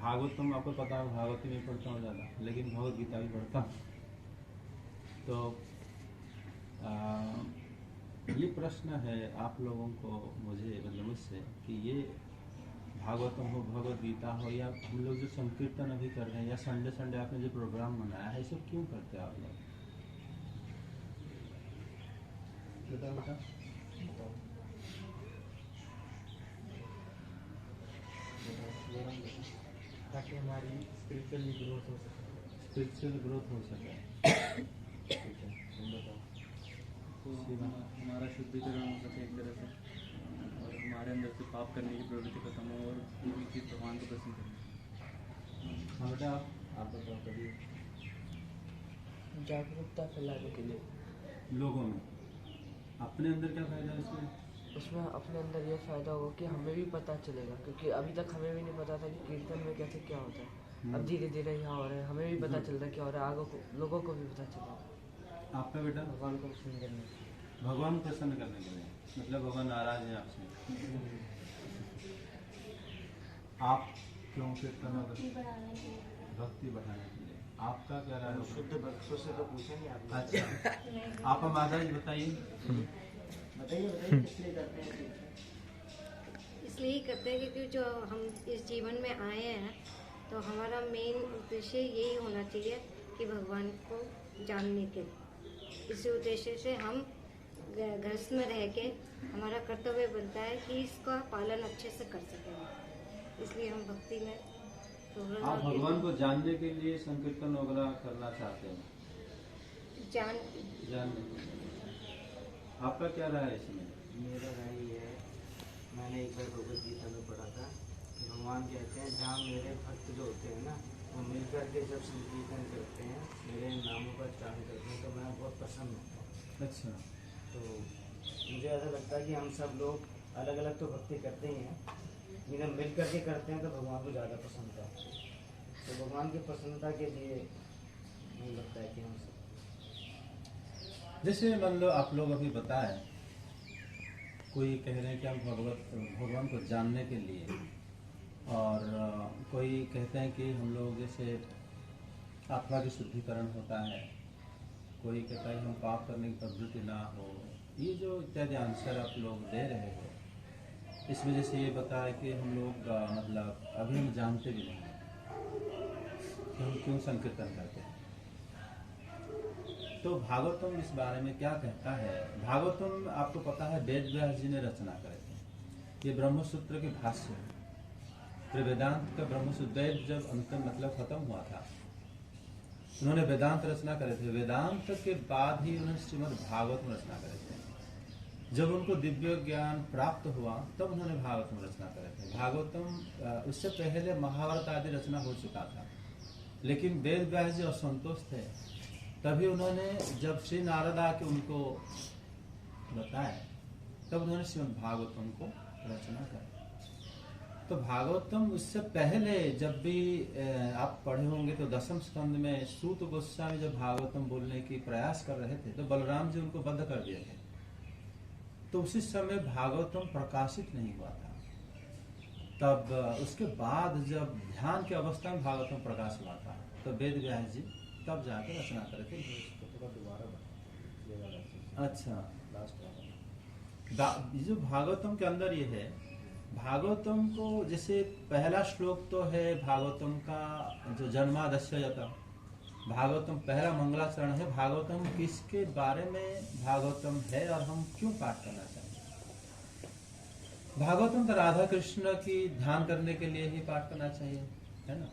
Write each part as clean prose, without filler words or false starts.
भागवतम आपको पता है, भागवत में पढ़ता हूँ ज़्यादा, लेकिन भगवत गीता भी पढ़ता हूँ। तो ये प्रश्न है आप लोगों को, मुझे मतलब मुझसे, कि ये भागवतम हो, भगवत गीता हो, या हम लोग जो संकीर्तन अभी कर रहे हैं, या संडे संडे आपने जो प्रोग्राम बनाया है, ये सब क्यों करते हैं आप लोग? बताओ बेटा। ताकि हमारी स्पिरिचुअली ग्रोथ हो सके। स्पिरिचुअल ग्रोथ हो सके। ठीक है, तुम बताओ। तो हमारा शुद्धिकरण हो सके एक तरह से, और हमारे अंदर से पाप करने की प्रवृत्ति खत्म हो, और पूरी चीज़ भगवान को प्रसन्न करें। हाँ बेटा, आप बताओ। कभी जागरूकता फैलाने के लिए लोगों में अपने अंदर क्या फायदा है इसमें? उसमें अपने अंदर ये फ़ायदा होगा कि हमें भी पता चलेगा, क्योंकि अभी तक हमें भी नहीं पता था कि कीर्तन में कैसे क्या होता है। अब धीरे धीरे यहाँ हो रहा है, हमें भी पता चल रहा है क्या हो रहा है, आगे लोगों को भी पता चलेगा। आपका बेटा? भगवान को प्रसन्न करने के भगवान को प्रसन्न करने के लिए, मतलब भगवान नाराज है आपसे। आप क्यों कीर्तन और भक्ति बढ़ाने के लिए? आपका क्या राय है? शुद्ध भक्तों से तो पूछेंगे आप। अच्छा, आप माता जी बताइए। बताइए बताइए, इसलिए करते हैं। इसलिए ही करते हैं क्योंकि जो हम इस जीवन में आए हैं, तो हमारा मेन उद्देश्य यही होना चाहिए कि भगवान को जानने के। इसी उद्देश्य से हम गृहस्थ में रह के हमारा कर्तव्य बनता है कि इसका पालन अच्छे से कर सकें। इसलिए हम भक्ति में आप भगवान को जानने के लिए संकीर्तन वगैरह करना चाहते हैं? जानने के लिए। आपका क्या राय है इसमें? मेरा राय ये है, मैंने एक बार भगवत गीता में पढ़ा था कि भगवान कहते हैं जहाँ मेरे भक्त जो होते हैं ना, वो मिलकर के जब संकीर्तन करते हैं, मेरे नामों का उच्चारण करते हैं, तो मैं बहुत प्रसन्न होता हूँ। अच्छा, तो मुझे ऐसा लगता है कि हम सब लोग अलग अलग तो भक्ति करते ही हैं, लेकिन हम मिल करके करते हैं तो भगवान को ज़्यादा पसंद आता है। तो भगवान की प्रसन्नता के लिए मुझे लगता है कि हम सब, जैसे मान लो आप लोग अभी बताएं, कोई कह रहे हैं कि हम भगवान को जानने के लिए, और कोई कहते हैं कि हम लोग जैसे आत्मा की शुद्धिकरण होता है, कोई कहता है हम पाप करने की प्रवृत्ति ना हो। ये जो इत्यादि आंसर आप लोग दे रहे हो, इस वजह से ये बताया कि हम लोग मतलब अभी हम जानते भी नहीं कि हम क्यों संकीर्तन करते हैं। तो भागवतम इस बारे में क्या कहता है? भागवतम आपको पता है वेद व्यास जी ने रचना करे थे। ये ब्रह्मसूत्र के भाष्य है। फिर वेदांत का ब्रह्मसूत्र, वेद जब अंतिम मतलब खत्म हुआ था, उन्होंने वेदांत रचना करे थे। वेदांत के बाद ही उन्होंने श्रीमद् भागवतम रचना करे थे। जब उनको दिव्य ज्ञान प्राप्त हुआ तब उन्होंने भागवतम रचना करे थे। भागवतम उससे पहले महाभारत आदि रचना हो चुका था, लेकिन वेद व्यास जी असंतोष थे। तभी उन्होंने, जब श्री नारद आके उनको बताया, तब उन्होंने श्रीमद् भागवतम को रचना करी। तो भागवतम उससे पहले जब भी आप पढ़े होंगे तो दसम स्कंद में सूत गोस्वामी जब भागवतम बोलने की प्रयास कर रहे थे, तो बलराम जी उनको बंद कर दिए थे। तो उसी समय भागवतम प्रकाशित नहीं हुआ था। तब उसके बाद जब ध्यान की अवस्था में भागवतम प्रकाश हुआ था, तो वेद व्यास जी तब जाकर रचना करे थे। अच्छा, जो भागवतम के अंदर ये है, भागवतम को जैसे पहला श्लोक तो है भागवतम का जो जन्मादस्यतम, भागवतम पहला मंगलाचरण है। भागवतम किसके बारे में भागवतम है और हम क्यों पाठ करना चाहिए? भागवतम तो राधा कृष्ण की ध्यान करने के लिए ही पाठ करना चाहिए, है ना।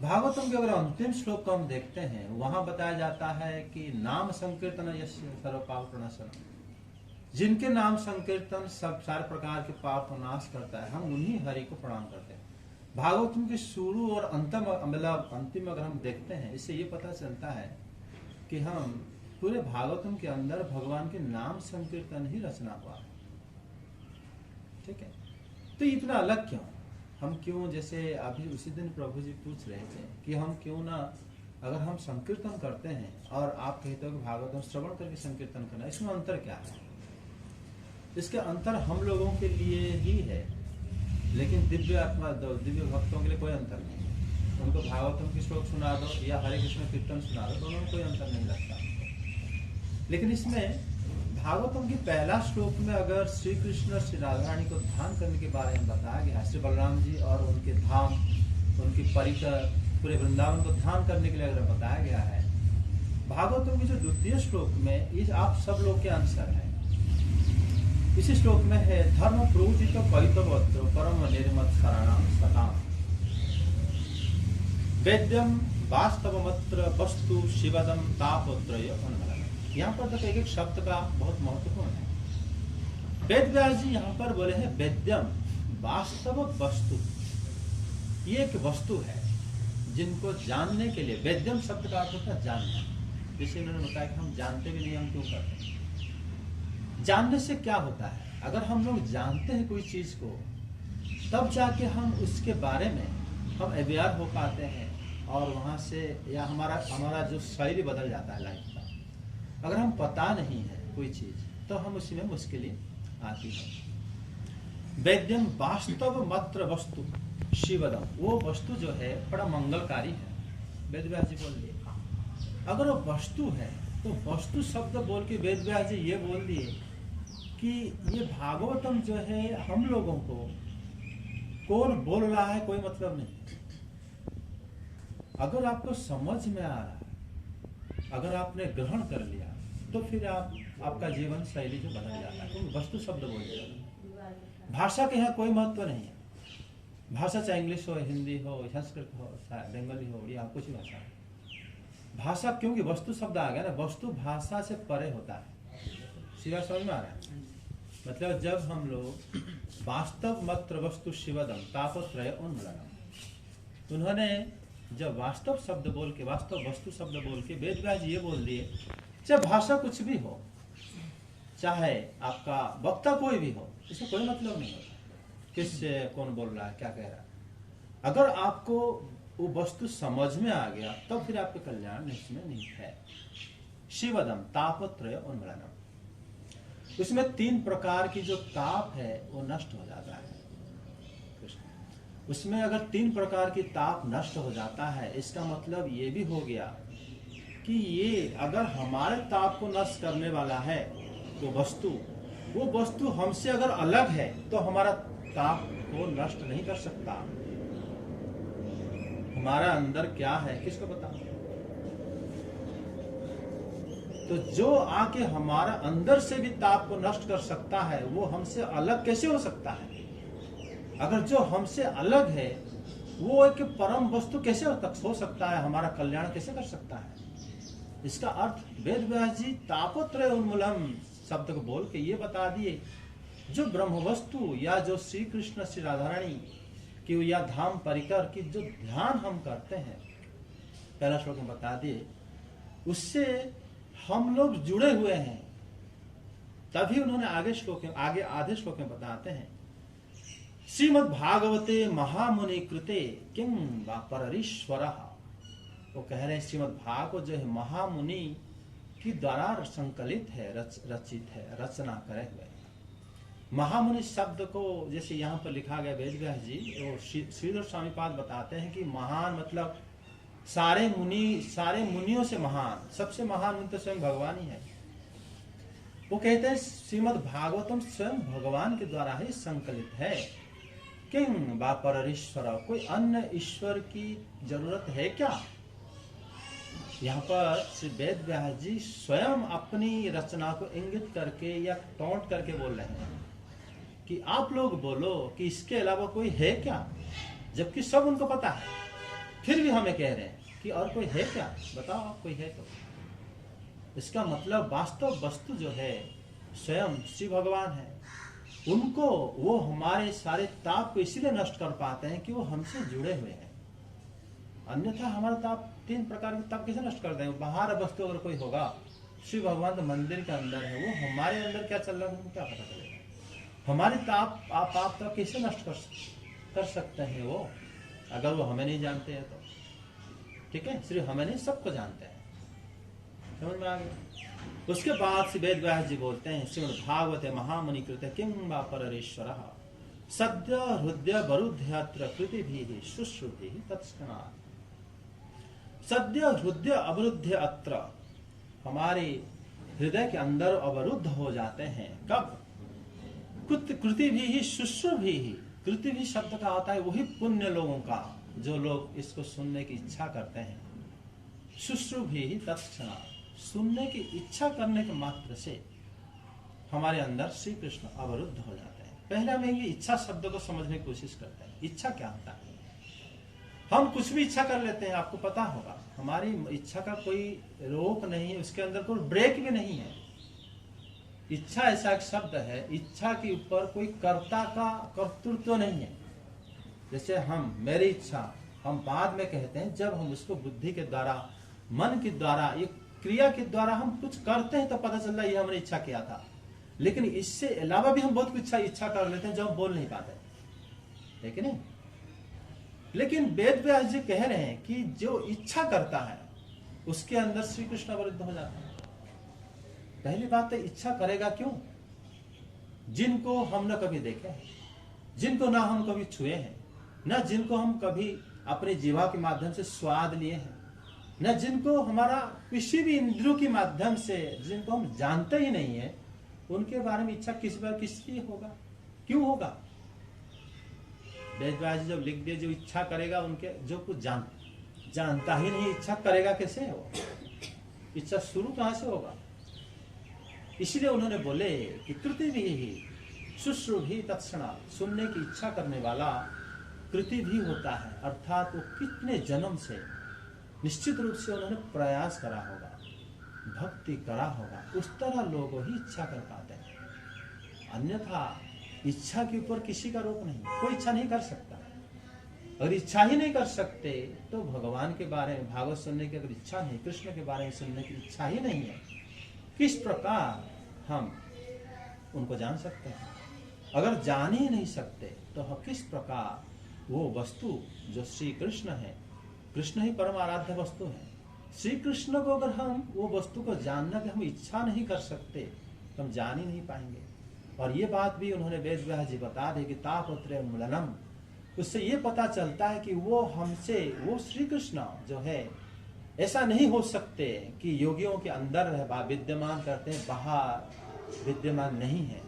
भागवतम के अगर अंतिम श्लोक को हम देखते हैं, वहां बताया जाता है कि नाम संकीर्तन यस्य सर्व पाप प्रणाशन, जिनके नाम संकीर्तन सब सारे प्रकार के पाप को नाश करता है, हम उन्हीं हरि को प्रणाम करते हैं। भागवतम के शुरू और अंतिम मतलब अंतिम अगर हम देखते हैं, इससे ये पता चलता है कि हम पूरे भागवतम के अंदर भगवान के नाम संकीर्तन ही रचना हुआ है। ठीक है, तो इतना अलग क्यों? हम क्यों, जैसे अभी उसी दिन प्रभु जी पूछ रहे थे कि हम क्यों ना, अगर हम संकीर्तन करते हैं और आप कहते हो कि भागवतम श्रवण करके संकीर्तन करना, इसमें अंतर क्या है? इसके अंतर हम लोगों के लिए ही है लेकिन दिव्य आत्मा दिव्य भक्तों के लिए कोई अंतर नहीं है। उनको भागवतम की श्लोक सुना दो या हरे कृष्ण कीर्तन सुना दो, दोनों में कोई अंतर नहीं लगता। लेकिन इसमें भागवतम की पहला श्लोक में अगर श्री कृष्ण श्री राधा रानी को ध्यान करने के बारे में बताया गया, श्री बलराम जी और उनके धाम, उनकी परिकर, पूरे वृंदावन को ध्यान करने के लिए अगर बताया गया है, भागवतम के जो द्वितीय श्लोक में ये आप सब लोग के आंसर है। इसी श्लोक में है धर्म प्रोजित पैतवत्र परम निर्मत शरणाम सताम वेद्यम वास्तवमत्र वस्तु शिवदम तापत्रय उन्मलनम। यहाँ पर देखो एक एक शब्द का बहुत महत्वपूर्ण है। वेद व्यास जी यहाँ पर बोले हैं वेद्यम वास्तव वस्तु, ये एक वस्तु है जिनको जानने के लिए, वेद्यम शब्द का अर्थ होता है जानना। जैसे उन्होंने बताया कि हम जानते भी नहीं, हम क्यों करते हैं। जानने से क्या होता है, अगर हम लोग जानते हैं कोई चीज को, तब जाके हम उसके बारे में हम अवेयर हो पाते हैं और वहां से या हमारा जो शैली बदल जाता है लाइफ का। अगर हम पता नहीं है कोई चीज तो हम उसी में मुश्किलें आती है। वेद्यम वास्तव मात्र वस्तु शिवदम, वो वस्तु जो है बड़ा मंगलकारी है। वेद व्यास जी बोल दिए अगर वो वस्तु है तो वस्तु शब्द बोल के वेद व्यास जी ये बोल दिए कि ये भागवतम जो है हम लोगों को कौन बोल रहा है कोई मतलब नहीं। अगर आपको समझ में आ रहा है, अगर आपने ग्रहण कर लिया, तो फिर आपका जीवन शैली जो बदल जाता है। तो वस्तु शब्द बोल दिया। भाषा के यहाँ कोई महत्व नहीं है। भाषा चाहे इंग्लिश हो, हिंदी हो, संस्कृत हो, बंगाली हो, या कुछ भाषा हो, भाषा क्योंकि वस्तु शब्द आ गया ना, वस्तु भाषा से परे होता है। सीधा समझ में आ रहा है? मतलब जब हम लोग वास्तव मात्र वस्तु शिवदम तापत्रय उन्मलनम, उन्होंने जब वास्तव शब्द बोल के, वास्तव वस्तु शब्द बोल के वेद व्यास ये बोल दिए, चाहे भाषा कुछ भी हो, चाहे आपका वक्ता कोई भी हो, इससे कोई मतलब नहीं होता किससे कौन बोल रहा है, क्या कह रहा है। अगर आपको वो वस्तु समझ में आ गया तब फिर आपके कल्याण निश्चय में नहीं है। शिवदम तापत्रय उन्मलनम, उसमें 3 प्रकार की जो ताप है वो नष्ट हो जाता है। उसमें अगर 3 प्रकार की ताप नष्ट हो जाता है, इसका मतलब ये भी हो गया कि ये अगर हमारे ताप को नष्ट करने वाला है तो वो वस्तु हमसे अगर अलग है तो हमारा ताप को नष्ट नहीं कर सकता। हमारा अंदर क्या है किसको पता। तो जो आके हमारा अंदर से भी ताप को नष्ट कर सकता है वो हमसे अलग कैसे हो सकता है। अगर जो हमसे अलग है वो एक परम वस्तु कैसे हो सकता है, हमारा कल्याण कैसे कर सकता है। इसका अर्थ वेद व्यास जी तापत्रय उन्मूलम शब्द को बोल के ये बता दिए, जो ब्रह्म वस्तु या जो श्री कृष्ण श्री राधा रानी की या धाम परिकर की जो ध्यान हम करते हैं, पहला श्लोक में बता दिए, उससे हम लोग जुड़े हुए हैं। तभी उन्होंने आगे आधे श्लोक में बताते हैं, श्रीमद् भागवते महामुनि कृते किं वा पररीश्वरः। वो कह रहे हैं श्रीमद् भागवत जो है महामुनि की द्वारा संकलित है, रचित है, रचना करे हुए। महामुनि शब्द को जैसे यहाँ पर लिखा गया वेद व्यास जी, वो श्रीधर स्वामी पाद बताते हैं कि महान मतलब सारे मुनियों से महान, सबसे महान मुनि तो स्वयं भगवान ही है। वो कहते हैं श्रीमद् भागवतम स्वयं भगवान के द्वारा ही संकलित है। किं वा पररीश्वर, कोई अन्य ईश्वर की जरूरत है क्या। यहाँ पर श्री वेद व्यास जी स्वयं अपनी रचना को इंगित करके या टोंट करके बोल रहे हैं कि आप लोग बोलो कि इसके अलावा कोई है क्या, जबकि सब उनको पता है, फिर भी हमें कह रहे हैं कि और कोई है क्या, बताओ आप कोई है तो। इसका मतलब वास्तव वस्तु जो है स्वयं श्री भगवान है। उनको वो हमारे सारे ताप को इसीलिए नष्ट कर पाते हैं कि वो हमसे जुड़े हुए हैं। अन्यथा हमारा ताप 3 प्रकार के ताप कैसे नष्ट कर देंगे। बाहर वस्तु अगर कोई होगा, श्री भगवान तो मंदिर के अंदर है, वो हमारे अंदर क्या चल रहा है हमको क्या पता चलेगा। हमारे ताप आप कैसे नष्ट कर सकते हैं वो, अगर वो हमें नहीं जानते हैं तो। ठीक है, सिर्फ हमें नहीं सबको जानते हैं। समझ में आ गया। उसके बाद से वेद व्यास जी बोलते हैं श्रीमद् भागवते महामुनि कृते किं वा पररीश्वरः सद्य हृदय वरुध्यत्र कृति भी शुश्रुभि तत्क्षणात्। सद्य हृदय अवरुद्ध अत्र, हमारे हृदय के अंदर अवरुद्ध हो जाते हैं। कब? कृति भी शुश्रुभि ही। कृति भी शब्द का होता है वही पुण्य लोगों का, जो लोग इसको सुनने की इच्छा करते हैं। शुश्रुभि ही तत्क्षणात्, सुनने की इच्छा करने के मात्र से हमारे अंदर श्री कृष्ण अवरुद्ध हो जाते हैं। पहले हम ये इच्छा शब्द को समझने की कोशिश करते हैं। इच्छा क्या होता है? हम कुछ भी इच्छा कर लेते हैं, आपको पता होगा। हमारी इच्छा का कोई रोक नहीं है, उसके अंदर कोई ब्रेक भी नहीं है। इच्छा ऐसा एक शब्द है, इच्छा के ऊपर कोई कर्ता का कर्तृत्व नहीं है। जैसे हम, मेरी इच्छा, हम बाद में कहते हैं जब हम उसको बुद्धि के द्वारा, मन के द्वारा, एक क्रिया के द्वारा हम कुछ करते हैं तो पता चलता है ये हमने इच्छा किया था। लेकिन इससे अलावा भी हम बहुत कुछ इच्छा कर लेते हैं जो हम बोल नहीं पाते, है कि नहीं? लेकिन वेद व्यास जी कह रहे हैं कि जो इच्छा करता है उसके अंदर श्री कृष्ण अवरुद्ध हो जाता है। पहली बात है, इच्छा करेगा क्यों? जिनको हम न कभी देखे हैं, जिनको ना हम कभी छुए हैं, न जिनको हम कभी अपने जीवा के माध्यम से स्वाद लिए हैं, न जिनको हमारा किसी भी इंद्रियों के माध्यम से, जिनको हम जानते ही नहीं है, उनके बारे में इच्छा किस बार किस लिए होगा? क्यों होगा? वेद व्यास जी जब लिख दिए जो इच्छा करेगा, उनके जो कुछ जानता ही नहीं, इच्छा करेगा कैसे? हो इच्छा शुरू कहां से होगा? इसलिए उन्होंने बोले कि कृति भी ही शुश्रुभि तत्क्षणात्, सुनने की इच्छा करने वाला कृति भी होता है। अर्थात वो कितने जन्म से निश्चित रूप से उन्होंने प्रयास करा होगा, भक्ति करा होगा, उस तरह लोग ही इच्छा कर पाते हैं। अन्यथा इच्छा के ऊपर किसी का रोक नहीं, कोई इच्छा नहीं कर सकता। अगर इच्छा ही नहीं कर सकते तो भगवान के बारे में भागवत सुनने की अगर इच्छा नहीं, कृष्ण के बारे में सुनने की इच्छा ही नहीं है, किस प्रकार हम उनको जान सकते हैं? अगर जान ही नहीं सकते तो हम किस प्रकार वो वस्तु जो श्री कृष्ण है, कृष्ण ही परम आराध्य वस्तु है, श्री कृष्ण को अगर हम वो वस्तु को जानना कि हम इच्छा नहीं कर सकते तो हम जान ही नहीं पाएंगे। और ये बात भी उन्होंने वेद व्यास जी बता दे कि तापत्र उन्मूलनम, उससे ये पता चलता है कि वो हमसे, वो श्री कृष्ण जो है, ऐसा नहीं हो सकते कि योगियों के अंदर विद्यमान करते हैं, बाहर विद्यमान नहीं है।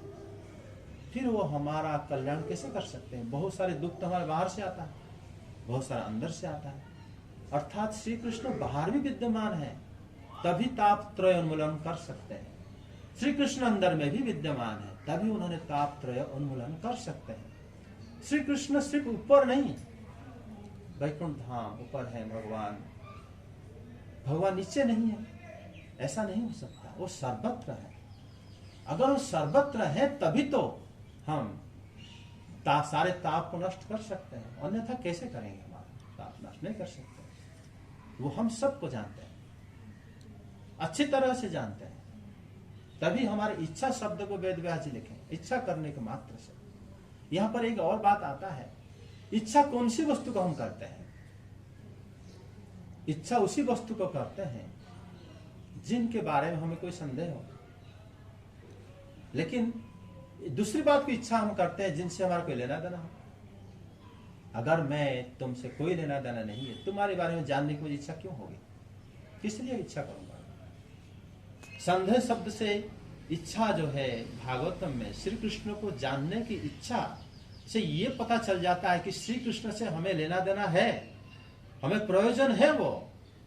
फिर वो हमारा कल्याण कैसे कर सकते हैं? बहुत सारे दुख तो हमारे बाहर से आता है, बहुत सारा अंदर से आता है। अर्थात श्री कृष्ण बाहर भी विद्यमान है, तभी ताप त्रय उन्मूलन कर सकते हैं। श्री कृष्ण अंदर में भी विद्यमान है, तभी उन्होंने ताप त्रय उन्मूलन कर सकते हैं। श्री कृष्ण सिर्फ ऊपर नहीं, वैकुंठ धाम ऊपर है भगवान, भगवान नीचे नहीं है, ऐसा नहीं हो सकता। वो सर्वत्र है। अगर वो सर्वत्र है तभी तो हम सारे ताप को नष्ट कर सकते हैं, अन्यथा कैसे करेंगे? हमारा ताप नष्ट नहीं कर सकते। वो हम सबको जानते हैं, अच्छी तरह से जानते हैं, तभी हमारे इच्छा शब्द को वेद व्यास जी लिखे, इच्छा करने के मात्र से। यहां पर एक और बात आता है, इच्छा कौन सी वस्तु को हम करते हैं? इच्छा उसी वस्तु को करते हैं जिनके बारे में हमें कोई संदेह हो। लेकिन दूसरी बात की इच्छा हम करते हैं जिनसे हमारा कोई लेना देना हो। अगर मैं तुमसे कोई लेना देना नहीं है, तुम्हारे बारे में जानने की मुझे इच्छा क्यों होगी? किस लिए इच्छा करूंगा? संदेह शब्द से इच्छा जो है भागवतम में, श्री कृष्ण को जानने की इच्छा से ये पता चल जाता है कि श्री कृष्ण से हमें लेना देना है, हमें प्रयोजन है। वो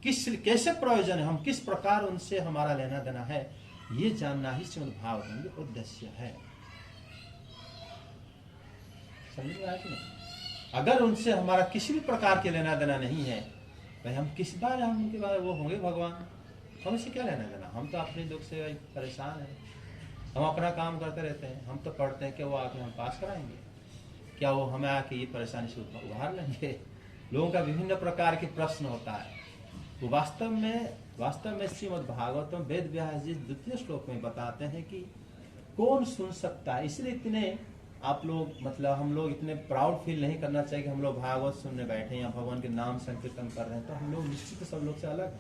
कैसे प्रयोजन है, हम किस प्रकार उनसे हमारा लेना देना है, ये जानना ही श्रीमद् भागवतम का उद्देश्य है। समझ में आया कि नहीं? अगर उनसे हमारा किसी भी प्रकार के लेना देना नहीं है, भाई हम किस बार हम उनके बारे वो होंगे भगवान, हमसे क्या लेना देना? हम तो अपने दुख से परेशान हैं, हम अपना काम करते रहते हैं। हम तो पढ़ते हैं कि वो आके हम पास कराएंगे, क्या वो हमें आके ये परेशानी से उभार लेंगे? लोगों का विभिन्न प्रकार के प्रश्न होता है। वो वास्तव में श्रीमद् भागवतम वेद व्यास जी द्वितीय श्लोक में बताते हैं कि कौन सुन सकता है। इसलिए इतने आप लोग, मतलब हम लोग इतने प्राउड फील नहीं करना चाहिए कि हम लोग भागवत सुनने बैठे हैं या भगवान के नाम संकीर्तन कर रहे हैं। तो हम लोग निश्चित सब लोग से अलग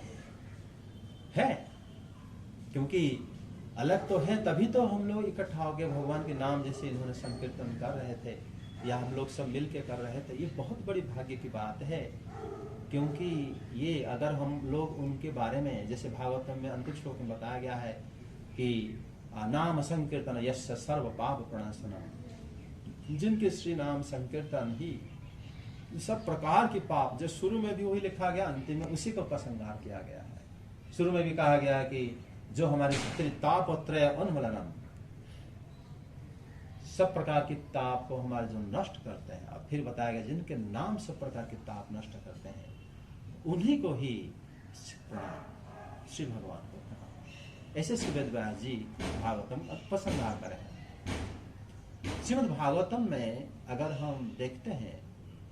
है, क्योंकि अलग तो है तभी तो हम लोग इकट्ठा होकर भगवान के नाम जैसे इन्होंने संकीर्तन कर रहे थे, या हम लोग सब मिल के कर रहे थे, ये बहुत बड़ी भाग्य की बात है। क्योंकि ये अगर हम लोग उनके बारे में, जैसे भागवतम में अंतिम श्लोक में बताया गया है कि नाम संकीर्तन यश सर्व पाप प्रणाशनम, जिनके श्री नाम संकीर्तन ही सब प्रकार के पाप, जो शुरू में भी वही लिखा गया, अंतिम में उसी का उपसंहार किया गया है। शुरू में भी कहा गया कि जो हमारे तापत्रय उन्मूलनम, सब प्रकार के ताप को हमारे जो नष्ट करते हैं, और फिर बताया गया जिनके नाम सब प्रकार के ताप नष्ट करते हैं, उन्हीं को ही प्रणाम, श्री भगवान को प्रणाम। ऐसे श्री वेदव्यास जी भागवतम उपसंहार करे हैं। श्रीमद् भागवतम में अगर हम देखते हैं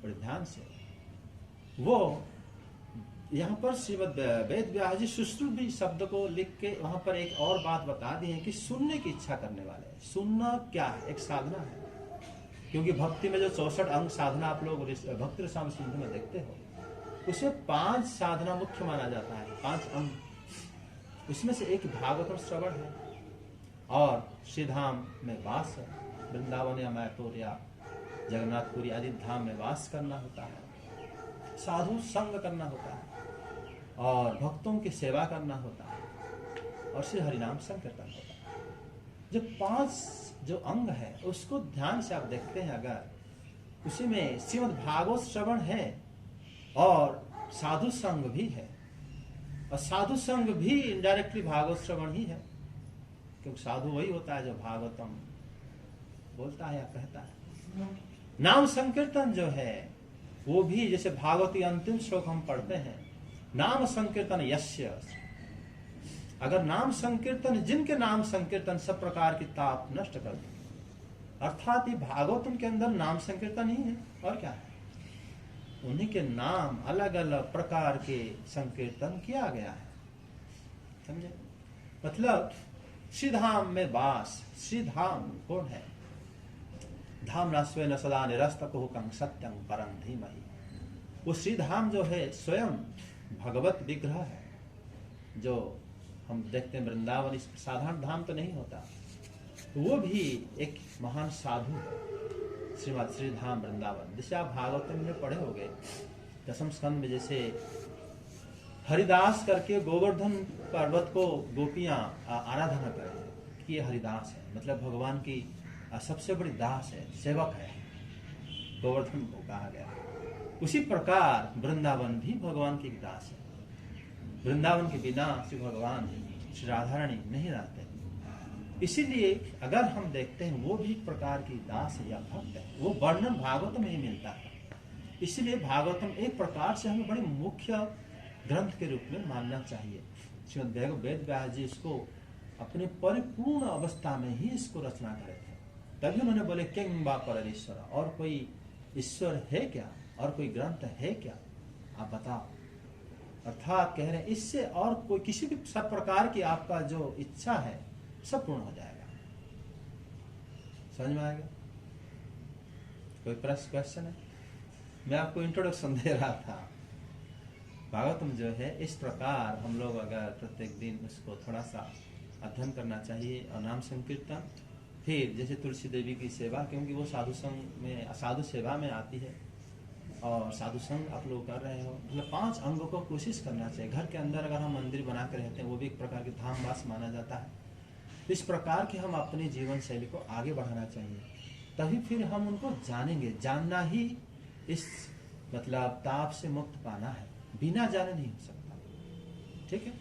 बड़े ध्यान से, वो यहाँ पर श्रीमद् वेदव्यास जी शुश्रुभी शब्द को लिख के वहां पर एक और बात बता दी है कि सुनने की इच्छा करने वाले। सुनना क्या है? एक साधना है। क्योंकि भक्ति में जो 64 अंग साधना आप लोग भक्ति रसायन सिंधु में देखते हो, उसमें 5 साधना मुख्य माना जाता है, 5 अंग। उसमें से एक भागवतम श्रवण है, और श्रीधाम में वास है, वृंदावन या मैथुर या जगन्नाथपुरी आदि धाम में वास करना होता है, साधु संग करना होता है, और भक्तों की सेवा करना होता है, और श्री हरिनाम संकीर्तन होता है। जो 5 जो अंग है उसको ध्यान से आप देखते हैं, अगर उसी में श्रीमद् भागवत श्रवण है और साधु संग भी है, और साधु संग भी इनडायरेक्टली भागवत श्रवण ही है, क्योंकि साधु वही होता है जो भागवतम बोलता है या कहता है। नाम संकीर्तन जो है वो भी, जैसे भागवती अंतिम श्लोक हम पढ़ते हैं, नाम संकीर्तन यस्य, अगर नाम संकीर्तन, जिनके नाम संकीर्तन सब प्रकार की ताप नष्ट कर दे, अर्थात ये भागवतम के अंदर नाम संकीर्तन ही है, और क्या है? उन्हीं के नाम अलग अलग प्रकार के संकीर्तन किया गया है, समझे? मतलब श्रीधाम में वास, श्रीधाम कौन है? धाम न सदा निरस्तकुहुकं सत्यं परं धीमहि। वो श्रीधाम जो है स्वयं भगवत विग्रह है, जो हम देखते हैं वृंदावन, इस साधारण धाम तो नहीं होता, वो भी एक महान साधु है, श्रीमद श्रीधाम वृंदावन। जैसे आप भागवतम में पढ़े होंगे 10वें स्कंद में, जैसे हरिदास करके गोवर्धन पर्वत को गोपियां आराधना करें कि ये हरिदास है, मतलब भगवान की सबसे बड़ी दास है, सेवक है, गोवर्धन को कहा गया। उसी प्रकार वृंदावन भी भगवान की दास है। वृंदावन के बिना श्री भगवान श्री राधा रानी नहीं रहते। इसीलिए अगर हम देखते हैं वो भी एक प्रकार की दास है या भक्त है, वो वर्णन भागवत में ही मिलता है। इसलिए भागवतम एक प्रकार से हमें बड़े मुख्य ग्रंथ के रूप में मानना चाहिए। श्रीमद् वेदव्यास जी इसको अपने परिपूर्ण अवस्था में ही इसको रचना करे थे, तभी उन्होंने बोले किंग बा पर ईश्वर, और कोई ईश्वर है क्या, और कोई ग्रंथ है क्या, आप बताओ। अर्थात कह रहे हैं इससे और कोई किसी भी सब प्रकार की आपका जो इच्छा है सब पूर्ण हो जाएगा। समझ में आएगा? कोई प्रश्न क्वेश्चन है? मैं आपको इंट्रोडक्शन दे रहा था। भागवतम जो है इस प्रकार हम लोग अगर प्रत्येक दिन उसको थोड़ा सा अध्ययन करना चाहिए, और नाम संकीर्तन, फिर जैसे तुलसी देवी की सेवा, क्योंकि वो साधु संघ में, साधु सेवा में आती है, और साधु संघ आप लोग कर रहे हो, मतलब 5 अंगों को कोशिश करना चाहिए। घर के अंदर अगर हम मंदिर बना कर रहते हैं, वो भी एक प्रकार के धामवास माना जाता है। इस प्रकार के हम अपनी जीवन शैली को आगे बढ़ाना चाहिए, तभी फिर हम उनको जानेंगे। जानना ही इस मतलब ताप से मुक्त पाना है, बिना जाने नहीं हो सकता। ठीक है?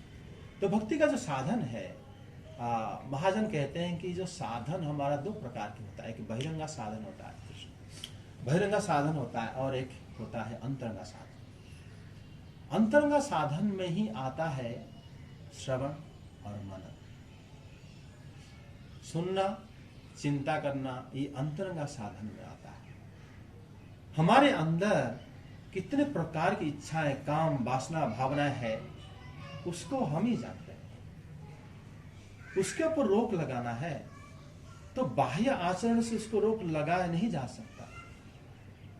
तो भक्ति का जो साधन है, महाजन कहते हैं कि जो साधन हमारा 2 प्रकार के होता है। एक बहिरंगा साधन होता है, बहिरंगा साधन होता है, और एक होता है अंतरंगा साधन। अंतरंगा साधन में ही आता है श्रवण और मनन, सुनना, चिंता करना, ये अंतरंगा साधन में आता है। हमारे अंदर कितने प्रकार की इच्छाएं, काम, वासना, भावनाएं है, उसको हम ही जानते हैं। उसके ऊपर रोक लगाना है तो बाह्य आचरण से उसको रोक लगाया नहीं जा सकता।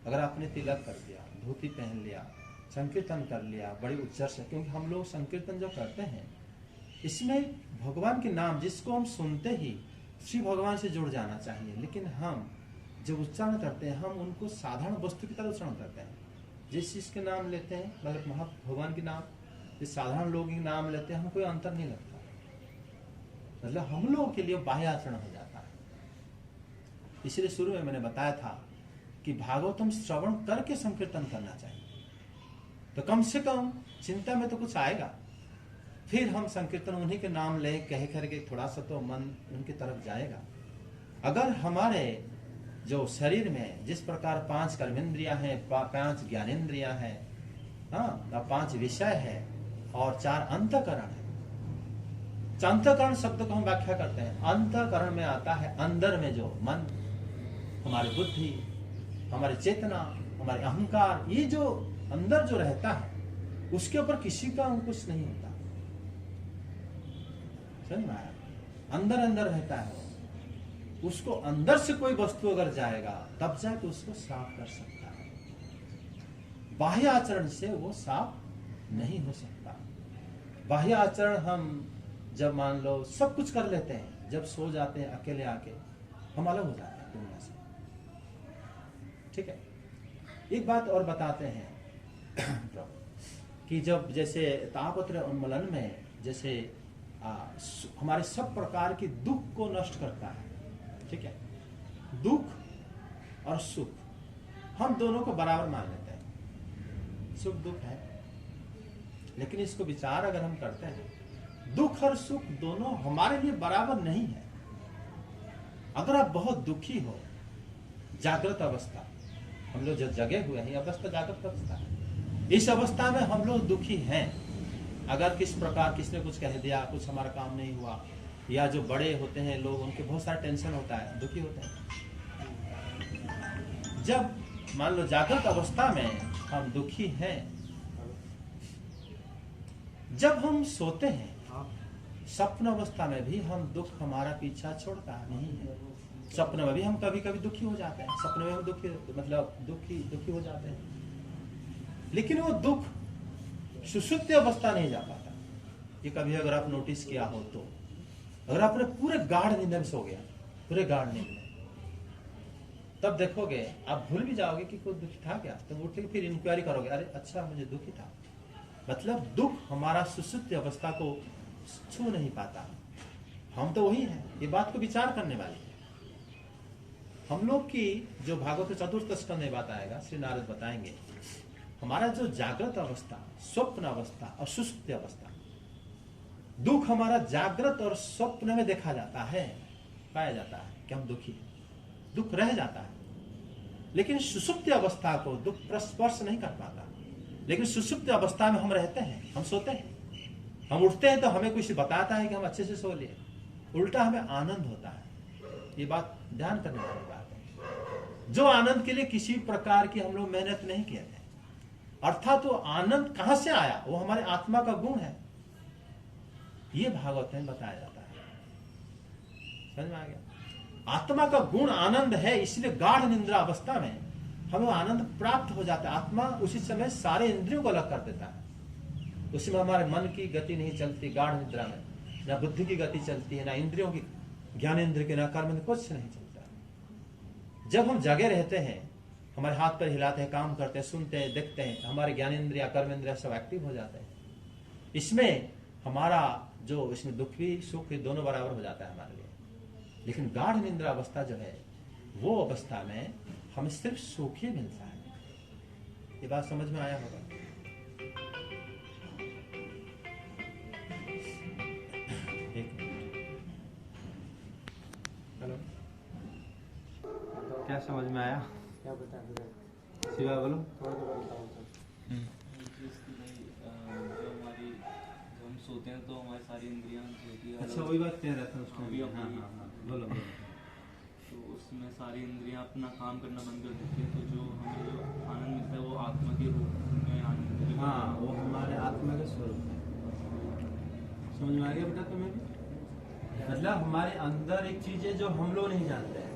अगर आपने तिलक कर दिया, धोती पहन लिया, संकीर्तन कर लिया बड़ी उच्चर से, क्योंकि हम लोग संकीर्तन जो करते हैं इसमें भगवान के नाम जिसको हम सुनते ही श्री भगवान से जुड़ जाना चाहिए, लेकिन हम जब उच्चारण करते हैं हम उनको साधारण वस्तु की तरह उच्चारण करते हैं। जिस चीज के नाम लेते हैं, मतलब भगवान के नाम, जिस साधारण लोग के नाम लेते हैं, हमें कोई अंतर नहीं लगता। मतलब हम लोगों के लिए बाह्य आचरण हो जाता है। इसलिए शुरू में मैंने बताया था कि भागवतम श्रवण करके संकीर्तन करना चाहिए, तो कम से कम चिंता में तो कुछ आएगा। फिर हम संकीर्तन उन्हीं के नाम ले कह करके थोड़ा सा तो मन उनकी तरफ जाएगा। अगर हमारे जो शरीर में जिस प्रकार 5 कर्मेंद्रियां हैं, 5 ज्ञानेंद्रियां हैं, हाँ, 5 विषय है और 4 अंतःकरण है। अंतःकरण शब्द को हम व्याख्या करते हैं, अंतःकरण में आता है अंदर में जो मन, हमारी बुद्धि, हमारी चेतना, हमारे अहंकार, ये जो अंदर जो रहता है उसके ऊपर किसी का अंकुश नहीं होता। समझ में आया? अंदर अंदर रहता है, उसको अंदर से कोई वस्तु अगर जाएगा तब जाके उसको साफ कर सकता है। बाह्य आचरण से वो साफ नहीं हो सकता। बाह्य आचरण हम जब मान लो सब कुछ कर लेते हैं, जब सो जाते हैं अकेले आके हम अलग हो जाते हैं दुनिया से। ठीक है, एक बात और बताते हैं कि जब जैसे तापत्र उन्मूलन में जैसे हमारे सब प्रकार की दुख को नष्ट करता है। ठीक है, दुख और सुख हम दोनों को बराबर मान लेते हैं, सुख दुख है, लेकिन इसको विचार अगर हम करते हैं, दुख और सुख दोनों हमारे लिए बराबर नहीं है। अगर आप बहुत दुखी हो, जागृत अवस्था, हम लोग जो जगे हुए हैं, अवस्था जागृत अवस्था है, इस अवस्था में हम लोग दुखी हैं। अगर किस प्रकार किसने कुछ कह दिया, कुछ हमारा काम नहीं हुआ, या जो बड़े होते हैं लोग, उनके बहुत सारा टेंशन होता है, दुखी होते हैं। जब मान लो जागृत अवस्था में हम दुखी हैं, जब हम सोते हैं स्वप्न अवस्था में भी हम दुख हमारा पीछा छोड़ता नहीं है। स्वप्न में भी हम कभी कभी दुखी हो जाते हैं, सपने में हम दुखी मतलब दुखी हो जाते हैं, लेकिन वो दुख सुषुप्ति अवस्था नहीं जा पाता। ये कभी अगर आप नोटिस किया हो तो, अगर आपने पूरे गाढ़ नींद में सो गया, पूरे गाढ़ नींद में, तब देखोगे आप भूल भी जाओगे कि कोई दुख था क्या, तो उठ के फिर इंक्वायरी करोगे, अरे अच्छा मुझे दुखी था। मतलब दुख हमारा सुषुप्ति अवस्था को छू नहीं पाता। हम तो वही हैं, ये बात को विचार करने वाली है। हम लोग की जो भागवत चतुर्थ स्कंध में बात आएगा, श्री नारद बताएंगे, हमारा जो जागृत अवस्था, स्वप्न अवस्था और सुषुप्ति अवस्था, दुख हमारा जागृत और स्वप्न में देखा जाता है, पाया जाता है कि हम दुखी हैं, दुख रह जाता है, लेकिन सुषुप्ति अवस्था को दुख स्पर्श नहीं कर पाता। लेकिन सुषुप्ति अवस्था में हम रहते हैं, हम सोते हैं, हम उठते हैं तो हमें कुछ बताता है कि हम अच्छे से सो लिए, उल्टा हमें आनंद होता है। ये बात ध्यान करने वाली बात है, जो आनंद के लिए किसी प्रकार की हम लोग मेहनत नहीं किए थे। अर्थात वो आनंद कहां से आया, वो हमारे आत्मा का गुण है, ये भागवत में बताया जाता है। समझ में आ गया? आत्मा का गुण आनंद है, इसलिए गाढ़ निद्रा अवस्था में हमें आनंद प्राप्त हो जाता है। आत्मा उसी समय सारे इंद्रियों को अलग कर देता है, उसमें हमारे मन की गति नहीं चलती। गाढ़ निद्रा में ना बुद्धि की गति चलती है, ना इंद्रियों की, ज्ञानेंद्र की, ना कर्म, कुछ नहीं चलता। जब हम जगे रहते हैं, हमारे हाथ पैर हिलाते हैं, काम करते हैं, सुनते हैं, देखते हैं, हमारे ज्ञानेंद्रिय कर्मेंद्रिय सब एक्टिव हो जाते हैं। इसमें हमारा जो इसमें दुख भी सुख भी दोनों बराबर हो जाता है हमारे लिए। लेकिन गाढ़ निद्रा अवस्था जो है, वो अवस्था में हमें सिर्फ सुख ही मिलता है। ये बात समझ में आया होगा? हेलो, क्या समझ में आया? क्या बता दो, शिवा बोलो। थोड़ा थोड़ा बताओ तो। जो हम सोते हैं तो हमारी सारी इंद्रियां जो होती है, अच्छा वही बात कह रहा था उसमें। अभी हाँ हाँ हाँ, बोलो बोलो। तो उसमें सारी इंद्रियां अपना काम करना बंद कर देती है, तो जो हमें जो आनंद मिलता है वो आत्मा के रूप में आनंद। हाँ, वो हमारे आत्मा का स्वरूप है। समझ में आ गया बेटा तुम्हें भी? मतलब हमारे अंदर एक चीज है जो हम लोग नहीं जानते हैं,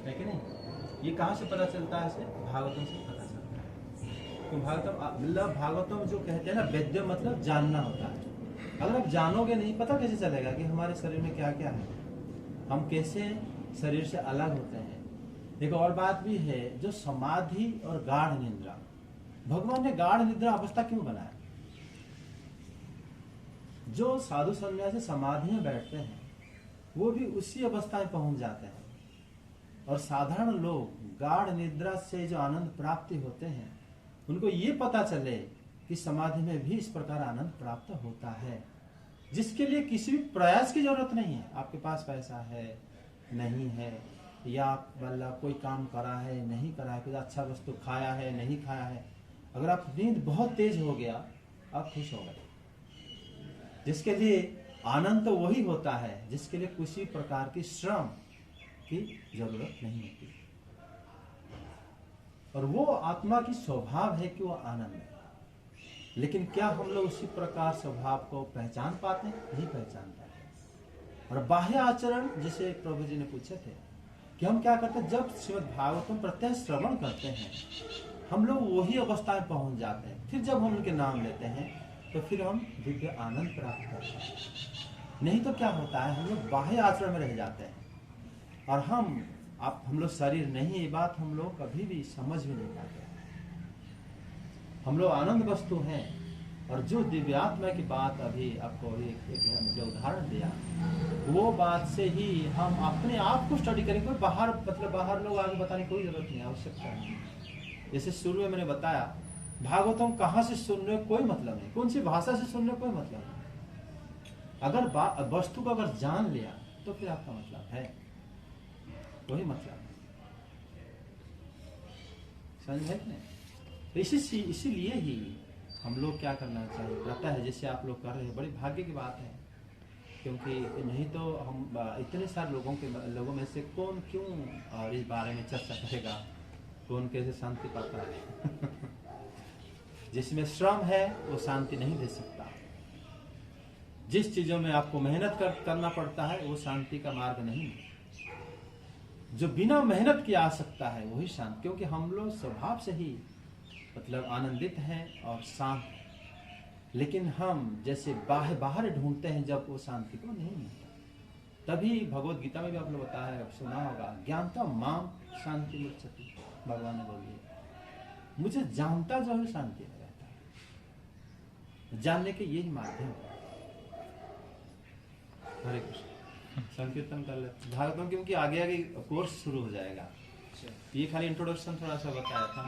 है कि नहीं? ये कहाँ से पता चलता है? भागवतम से पता चलता है। तो भागवतम जो कहते हैं ना, वेद्य मतलब जानना होता है। अगर आप जानोगे नहीं, पता कैसे चलेगा कि हमारे शरीर में क्या क्या है, हम कैसे शरीर से अलग होते हैं, एक और बात भी है, जो समाधि और गाढ़ निद्रा, भगवान ने गाढ़ निद्रा अवस्था क्यों बनाया? जो साधु सन्यासी समाधि में बैठते हैं वो भी उसी अवस्था में पहुंच जाते हैं, और साधारण लोग गाढ़ निद्रा से जो आनंद प्राप्ति होते हैं उनको ये पता चले कि समाधि में भी इस प्रकार आनंद प्राप्त होता है, जिसके लिए किसी भी प्रयास की जरूरत नहीं है। आपके पास पैसा है नहीं है, या मतलब कोई काम करा है नहीं करा है, कोई अच्छा वस्तु खाया है नहीं खाया है, अगर आप नींद बहुत तेज हो गया आप खुश हो गए। जिसके लिए आनंद तो वही होता है जिसके लिए किसी प्रकार की श्रम की जरूरत नहीं होती, और वो आत्मा की स्वभाव है कि वो आनंद है। लेकिन क्या हम लोग उसी प्रकार स्वभाव को पहचान पाते हैं? नहीं पहचान पाते। और बाह्य आचरण, जिसे प्रभु जी ने पूछे थे कि हम क्या करते हैं, जब श्रीमद् भागवतम प्रत्यय श्रवण करते हैं हम लोग वही अवस्था में पहुंच जाते हैं। फिर जब हम उनके नाम लेते हैं तो फिर हम दिव्य आनंद प्राप्त करते हैं। नहीं तो क्या होता है, हम लोग बाह्य आचरण में रह जाते हैं, और हम लोग शरीर नहीं, ये बात हम लोग कभी भी समझ भी नहीं पाते। हम लोग आनंद वस्तु हैं, और जो दिव्यात्मा की बात अभी आपको एक उदाहरण दिया, वो बात से ही हम अपने आप को स्टडी करेंगे। बाहर लोग आगे बताने की कोई जरूरत नहीं, आवश्यकता नहीं। जैसे शुरू में मैंने बताया, भागवतम कहाँ से सुनने कोई मतलब नहीं, कौन सी भाषा से सुनने कोई मतलब नहीं। अगर वस्तु को अगर जान लिया तो फिर आपका मतलब है, वही मतलब है। समझ है कि नहीं? तो इसीलिए ही हम लोग क्या करना चाहिए, पता है जैसे आप लोग कर रहे हैं, बड़ी भाग्य की बात है। क्योंकि नहीं तो हम इतने सारे लोगों में से कौन क्यों इस बारे में चर्चा करेगा, कौन कैसे शांति पाता है। जिसमें श्रम है वो शांति नहीं दे सकता। जिस चीजों में आपको मेहनत करना पड़ता है वो शांति का मार्ग नहीं है। जो बिना मेहनत की आ सकता है वही शांति, क्योंकि हम लोग स्वभाव से ही मतलब आनंदित हैं और शांत, लेकिन हम जैसे बाहर ढूंढते हैं जब वो शांति को नहीं मिलता। तभी भगवत गीता में भी आप लोग बताया है, सुना होगा, ज्ञानता माम शांति मुच्यते, भगवान ने बोल दिया, मुझे जानता जो है शांति में रहता है। जानने के यही माध्यम है। हरे कृष्ण। संकीर्तन कर लेते भागवतम, क्योंकि आगे कोर्स शुरू हो जाएगा। ये खाली इंट्रोडक्शन थोड़ा सा बताया था।